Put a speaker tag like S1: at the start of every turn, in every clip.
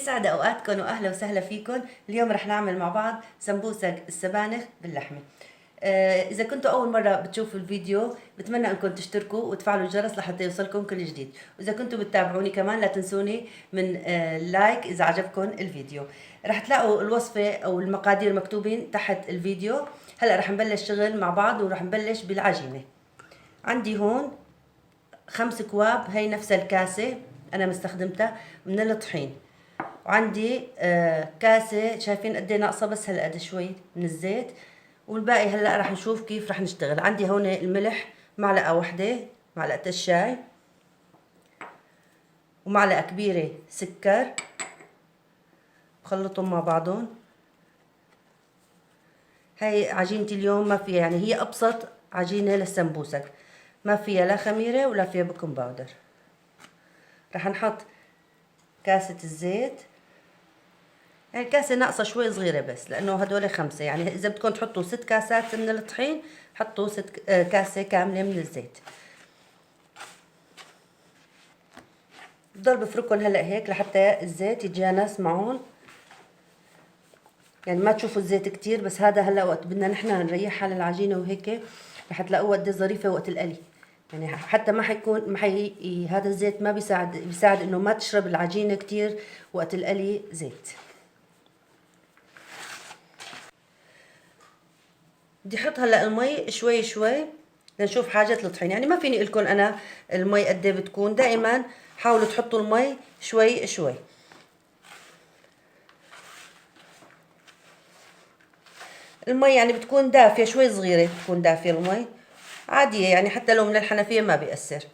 S1: يسعد اوقاتكم واهلا وسهلا فيكم. اليوم رح نعمل مع بعض سمبوسك السبانخ باللحمه. اذا كنتوا اول مره بتشوفوا الفيديو بتمنى انكم تشتركوا وتفعلوا الجرس لحتى يوصلكم كل جديد، واذا كنتوا بتتابعوني كمان لا تنسوني من لايك اذا عجبكم الفيديو. رح تلاقوا الوصفه او المقادير مكتوبين تحت الفيديو. هلا رح نبلش شغل مع بعض ورح نبلش بالعجينه. عندي هون 5 كواب، هي نفس الكاسه انا مستخدمتها من الطحين. وعندي كاسة شايفين قد ايه ناقصة، بس هالقد شوي من الزيت، والباقي هلا رح نشوف كيف رح نشتغل. عندي هون الملح معلقة واحدة، معلقة الشاي، ومعلقة كبيرة سكر، بخلطهم مع بعضهم. هاي عجينتي اليوم ما فيها، يعني هي ابسط عجينة للسمبوسك، ما فيها لا خميرة ولا فيها بيكنج باودر. رح نحط كاسة الزيت، يعني الكاسة ناقصة شوي صغيرة بس لأنه هدول 5، يعني إذا بدكم تحطوا 6 كاسات من الطحين حطوا 6 كاسة كاملة من الزيت. بضل بفركهم هلا هيك لحتى الزيت يتجانس معهم، يعني ما تشوفوا الزيت كتير، بس هذا هلا وقت بدنا نحن نريحها للعجينة وهيك رح تلاقوها قد ظريفة وقت القلي. يعني حتى ما حيكون هذا الزيت ما بيساعد انه ما تشرب العجينة كتير وقت القلي زيت. بدي احط هلا المي شوي شوي لنشوف حاجة الطحين، يعني ما فيني اقول لكم انا المي قد ايه بتكون، دائما حاولوا تحطوا المي شوي شوي. المي يعني بتكون دافية شوي صغيرة، بتكون دافية المي عادية، يعني حتى لو من الحنفية ما بيأثر.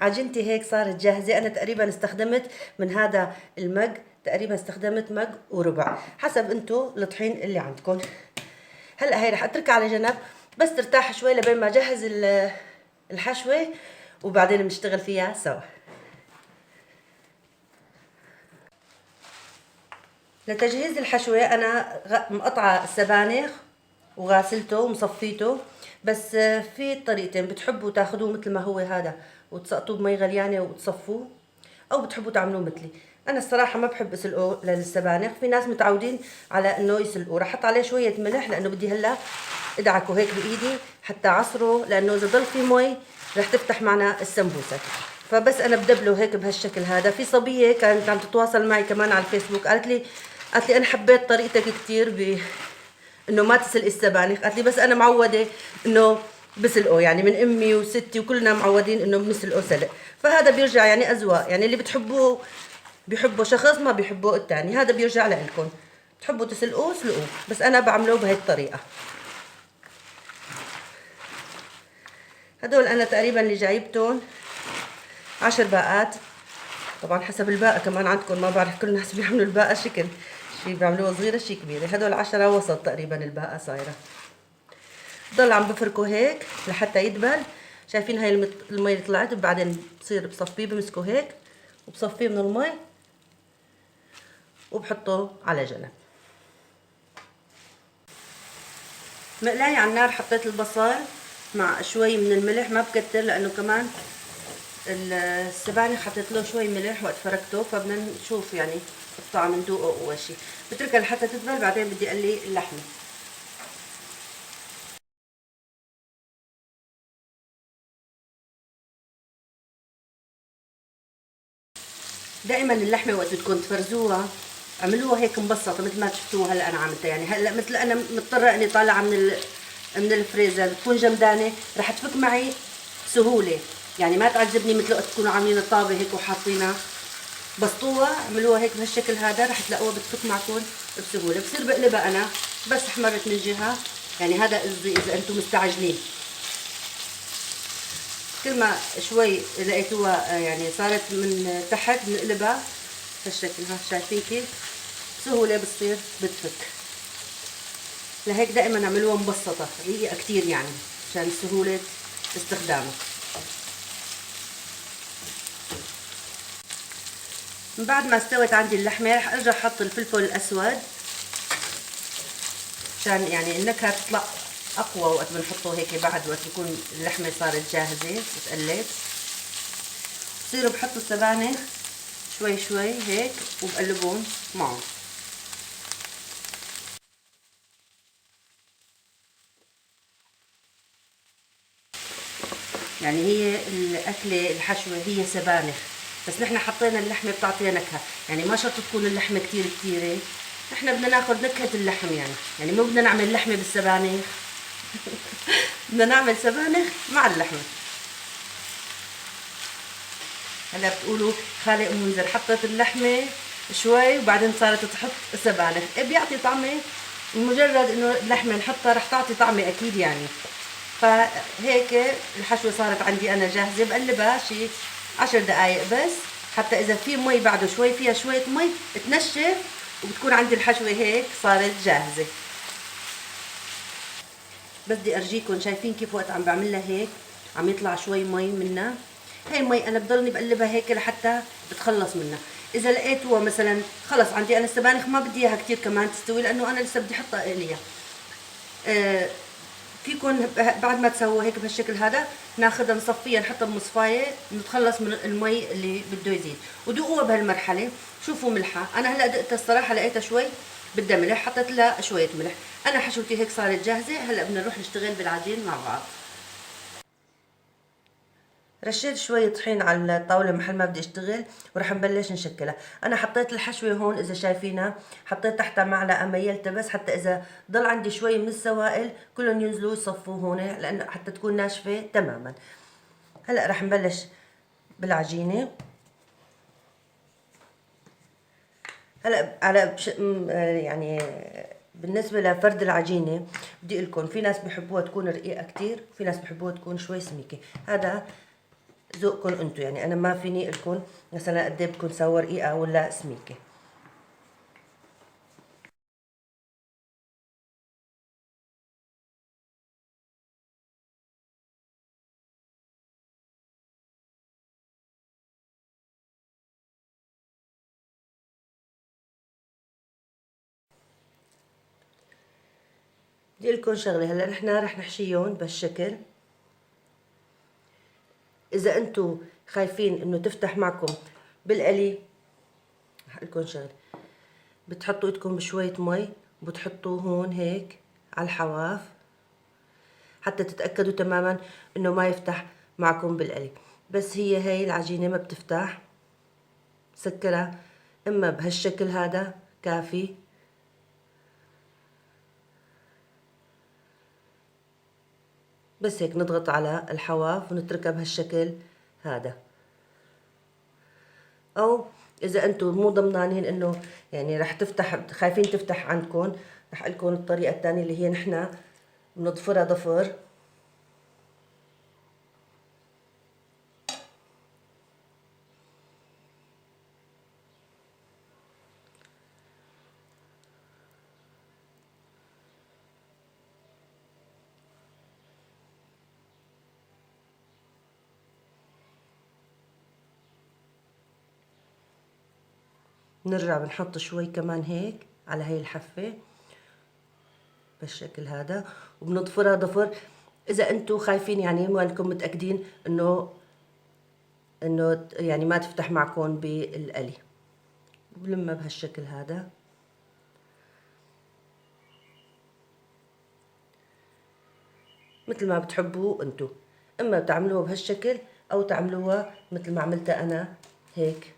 S1: عجينتي هيك صارت جاهزة. أنا تقريبا استخدمت من هذا المج، تقريبا استخدمت مج وربع حسب انتو الطحين اللي عندكم. هلا هي رح اتركها على جنب بس ترتاح شوي لبين ما اجهز الحشوة، وبعدين بنشتغل فيها سوا. لتجهيز الحشوة أنا مقطعة السبانخ وغاسلته ومصفيته، بس في طريقتين، بتحبوا تاخذوه مثل ما هو هذا وتسقطوه بمي غليانة وتصفوه، أو بتحبوا تعملوه مثلي. أنا الصراحة ما بحب أسلقه للسبانخ، في ناس متعودين على إنه يسلقوه. رح أحط عليه شوية ملح لأنه بدي هلا ادعكه هيك بإيدي حتى عصره، لأنه إذا ضل في مي رح تفتح معنا السمبوسة. فبس أنا بدبله هيك بهالشكل هذا. في صبية كانت عم تتواصل معي كمان على الفيسبوك، قالت لي انا حبيت طريقتك كثير انه ما تسلقي السبانخ. قالت لي بس انا معوده انه بسلقه، يعني من امي وستي وكلنا معودين انه بنسلقه سلق. فهذا بيرجع يعني اذواق، يعني اللي بتحبوه بيحبوا شخص، ما بيحبوا الثاني، هذا بيرجع لكم. بتحبوا تسلقوه سلقوه، بس انا بعمله بهي الطريقه. هدول انا تقريبا اللي جايبتهم 10 باقات، طبعا حسب الباقة كمان عندكم، ما بعرف كل الناس بيعملوا الباقة شكل، شي بيعملوها صغيرة شي كبيرة. هدول 10 وسط تقريبا الباقة صايرة. بضل عم بفركه هيك لحتى يدبل. شايفين هاي المي اللي طلعت، بعدين بصير بصفيه، بمسكه هيك وبصفيه من المي وبحطه على جنب. مقلاية على النار حطيت البصل مع شوي من الملح، ما بكتر لانه كمان السبانخ حطيت له شوي ملح وقت فركته، فبدنا نشوف يعني الطعم ندوقه اول شي. بتركها لحتى تدبل، بعدين بدي اقلي اللحمه. دائما اللحمه وقت بدكم تفرزوها اعملوها هيك مبسطه مثل ما شفتوها هلا انا عملتها. يعني هلا مثل انا مضطره اني طالعه من الفريزر، بتكون جمدانه رح تفك معي بسهوله، يعني ما تعذبني مثل وقت تكونوا عاملين الطابه هيك وحاطينها. بسطوها اعملوها هيك بهالشكل هذا رح تلاقوها بتفك معكم بسهوله. بصير بقلبها انا بس احمرت من جهه، يعني هذا قصدي اذا انتم مستعجلين. كل ما شوي لقيتوها يعني صارت من تحت بنقلبها هالشكل. ها شايفين كيف بسهوله بتصير بتفك. لهيك دائما اعملوها مبسطه رقيقه كتير، يعني عشان سهوله استخدامها. من بعد ما استوت عندي اللحمه رح ارجع احط الفلفل الاسود عشان يعني النكهه تطلع اقوى وقت بنحطه هيك بعد وقت يكون اللحمه صارت جاهزه وتقلت. بصيروا بحطوا السبانخ شوي شوي هيك وبقلبهم معه. يعني هي الأكلة الحشوة هي سبانخ، بس نحن حطينا اللحمة بتعطيها نكهة، يعني ما شرط تكون اللحمة كتير كتيرة، نحن بدنا ناخذ نكهة اللحم يعني مو بدنا نعمل لحمة بالسبانخ بدنا نعمل سبانخ مع اللحمة. هلا بتقولوا خالي ام منذر حطت اللحمة شوي وبعدين صارت تحط سبانخ، بيعطي طعمة، مجرد انه اللحمة نحطها رح تعطي طعمة اكيد يعني. فهيك الحشوة صارت عندي أنا جاهزة، بقلبها شي 10 دقايق بس، حتى إذا في مي بعده شوي فيها شوية مي تنشف وبتكون عندي الحشوة هيك صارت جاهزة. بس بدي أرجيكم شايفين كيف وقت عم بعملها هيك عم يطلع شوي مي منها، هاي المي أنا بضلني بقلبها هيك لحتى بتخلص منها. إذا لقيتوها مثلا خلص عندي أنا السبانخ ما بدي إياها كتير كمان تستوي لأنه أنا لسه بدي أحطها إليها، فيكن بعد ما تسووا هيك بهالشكل هذا ناخذها نصفيها نحطها بمصفايه نتخلص من المي اللي بده يزيد، ودوقوها بهالمرحله شوفوا ملحه. انا هلا دقتها الصراحه لقيتها شوي بدها ملح، حطيت لها شويه ملح. انا حشوتي هيك صارت جاهزه، هلا بدنا نروح نشتغل بالعجين مع بعض. رشيت شوية طحين على الطاولة محل ما بدي اشتغل وراح نبلش نشكلها. انا حطيت الحشوة هون اذا شايفينها، حطيت تحتها معلقة ميلتها بس حتى اذا ضل عندي شوي من السوائل كلهم ينزلوا يصفوا هون لانه حتى تكون ناشفة تماما. هلا راح نبلش بالعجينة. هلا على يعني بالنسبة لفرد العجينة بدي لكم في ناس بحبوها تكون رقيقة كتير، في ناس بحبوها تكون شوي سميكة، هذا ذوقكم انتو، يعني انا ما فيني لكم مثلا قد ايه بدكم سوا رقيقه ولا سميكه. بدي لكم شغله، هلا نحن رح نحشيهم بهالشكل. اذا انتو خايفين انه تفتح معكم بالقلي رح لكم شغله، بتحطوا ايدكم بشويه مي وبتحطوا هون هيك على الحواف حتى تتاكدوا تماما انه ما يفتح معكم بالقلي. بس هي العجينه ما بتفتح، سكرها اما بهالشكل هذا كافي، بس هيك نضغط على الحواف ونتركها بهالشكل هذا. او اذا انتم مو ضمنانين انه يعني رح تفتح، خايفين تفتح عندكم، رح لكم الطريقه الثانيه اللي هي نحن بنضفرها ضفر. بنرجع بنحط شوي كمان هيك على هي الحفه بالشكل هذا وبنضفرها ضفر. اذا انتم خايفين يعني ما انكم متاكدين انه يعني ما تفتح معكم بالقلي، بلمها بهالشكل هذا. مثل ما بتحبوا انتو، اما بتعملوها بهالشكل او تعملوها مثل ما عملتها انا هيك،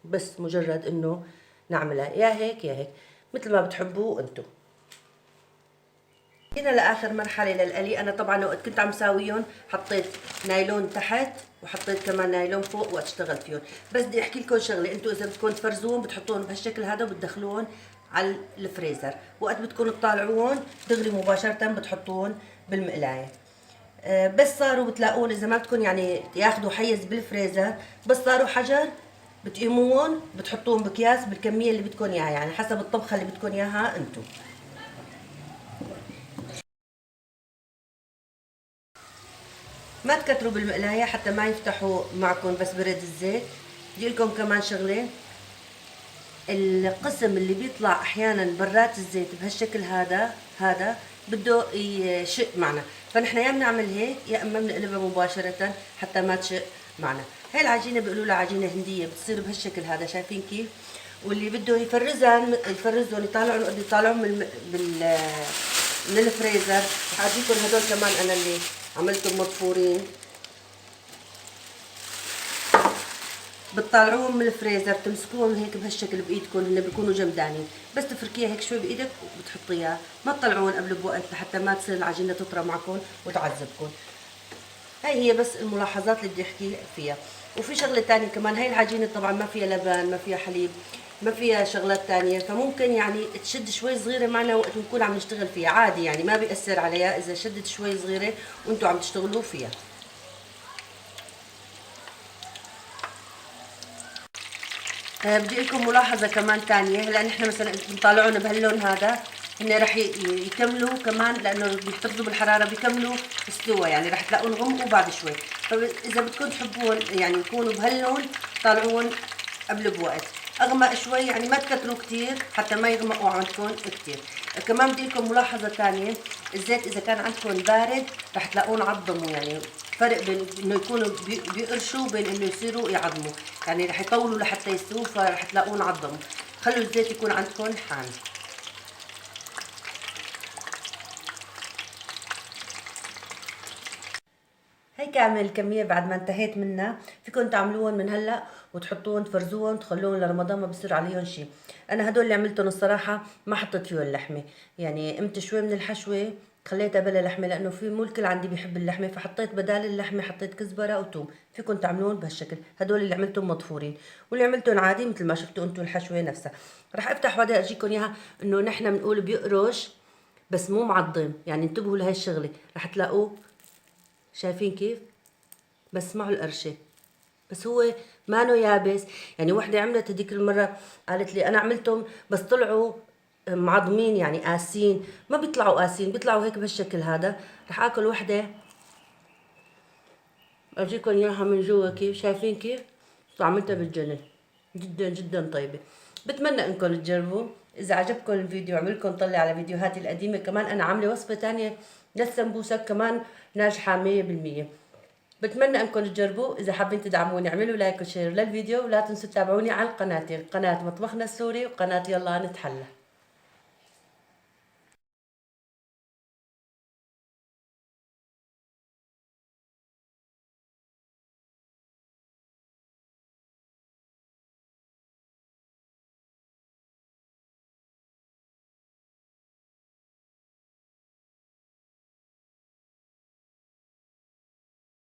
S1: بس مجرد انه نعملها يا هيك يا هيك مثل ما بتحبوا انتو. هنا لاخر مرحله للقلي. انا طبعا وقت كنت عم ساويهم حطيت نايلون تحت وحطيت كمان نايلون فوق وقت اشتغلت فيهم. بس بدي احكي لكم شغله، انتم اذا بدكم تفرزوهم بتحطوهم بهالشكل هذا وبتدخلوهم على الفريزر، وقت بدكم تطالعوهم دغري مباشره بتحطوهم بالمقلايه. بس صاروا بتلاقون اذا ما بدكم يعني ياخذوا حيز بالفريزر، بس صاروا حجر بتقيموهم بتحطوهم باكياس بالكميه اللي بدكم اياها، يعني حسب الطبخه اللي بدكم اياها انتم. ما تكتروا بالمقلايه حتى ما يفتحوا معكم بس برد الزيت. بدي لكم كمان شغله، القسم اللي بيطلع احيانا برات الزيت بهالشكل هذا بده يشق معنا، فنحن يا بنعمل هيك يا اما بنقلبها مباشره حتى ما تشق معنا. هاي العجينه بيقولوا لها عجينه هنديه، بتصير بهالشكل هذا، شايفين كيف؟ واللي بده يفرزهم يطالعهم قد يطالعهم من الفريزر. رح اجيكم هدول كمان انا اللي عملتهم مضفورين، بتطلعوهم من الفريزر تمسكوهم هيك بهالشكل بايدكم، هن بيكونوا جمدانين، بس تفركيها هيك شوي بايدك وبتحطيها، ما تطلعوهم قبل بوقت لحتى ما تصير العجينه تطرى معكم وتعذبكم. هاي هي بس الملاحظات اللي بدي احكي فيها. وفي شغله تانية كمان، هاي العجينه طبعا ما فيها لبن، ما فيها حليب، ما فيها شغلات تانية، فممكن يعني تشد شوي صغيرة معنا وقت نكون عم نشتغل فيها عادي، يعني ما بيأثر عليها إذا شدت شوي صغيرة وانتوا عم تشتغلوا فيها. بدي لكم ملاحظة كمان تانية، هلا نحن مثلا بنطالعهم بهاللون هذا، هن رح يكملوا كمان لأنه بيحتفظوا بالحرارة، بيكملوا استوى، يعني رح تلاقون غمقوا بعد شوي. فإذا بدكم تحبون يعني يكونوا بهاللون طالعون قبل بوقت، أغمق شوي يعني ما تكتروا كتير حتى ما يغمقوا عندكم كتير. كمان بدي لكم ملاحظة تانية، الزيت إذا كان عندكم بارد رح تلاقون عضموا، يعني فرق بين انه يكونوا بيقرشوا وبين انه يصيروا يعظموا، يعني رح يطولوا لحتى يستووا، فرح تلاقون عظموا. خلوا الزيت يكون عندكم حامي. هي كامل الكمية بعد ما انتهيت منها، فيكم تعملوهم من هلا وتحطوهم تفرزوهم تخلوهم لرمضان ما بصير عليهم شيء. انا هدول اللي عملتهم الصراحة ما حطيت فيهم اللحمة، يعني قمت شوي من الحشوة خليتها بلا لحمة، لانه في مو الكل عندي بيحب اللحمة، فحطيت بدال اللحمة حطيت كزبرة وثوم. فيكم تعملوهم بهالشكل، هدول اللي عملتهم مضفورين، واللي عملتهم عادي مثل ما شفتوا انتم الحشوة نفسها. رح افتح وبعدين اجيكم اياها، انه نحن بنقول بيقرش بس مو معضم، يعني انتبهوا لهي الشغلة، رح تلاقوه شايفين كيف؟ بس معه القرشة، بس هو مانو يابس. يعني وحدة عملت هديك المرة قالت لي أنا عملتهم بس طلعوا معضمين، يعني قاسين، ما بيطلعوا قاسين، بيطلعوا هيك بهالشكل هذا. رح آكل وحدة أجيكم إياها من جوا كيف، شايفين كيف؟ طعمتها بالجنة، جدا جدا طيبة. بتمنى إنكم تجربوا. إذا عجبكم الفيديو اعملكم طلع على فيديوهاتي القديمة، كمان أنا عاملة وصفة تانية للسمبوسة كمان ناجحة 100%. بتمنى انكم تجربوا. اذا حابين تدعموني اعملوا لايك وشير للفيديو، ولا تنسوا تتابعوني على قناتي، قناة مطبخنا السوري وقناة يلا نتحلى.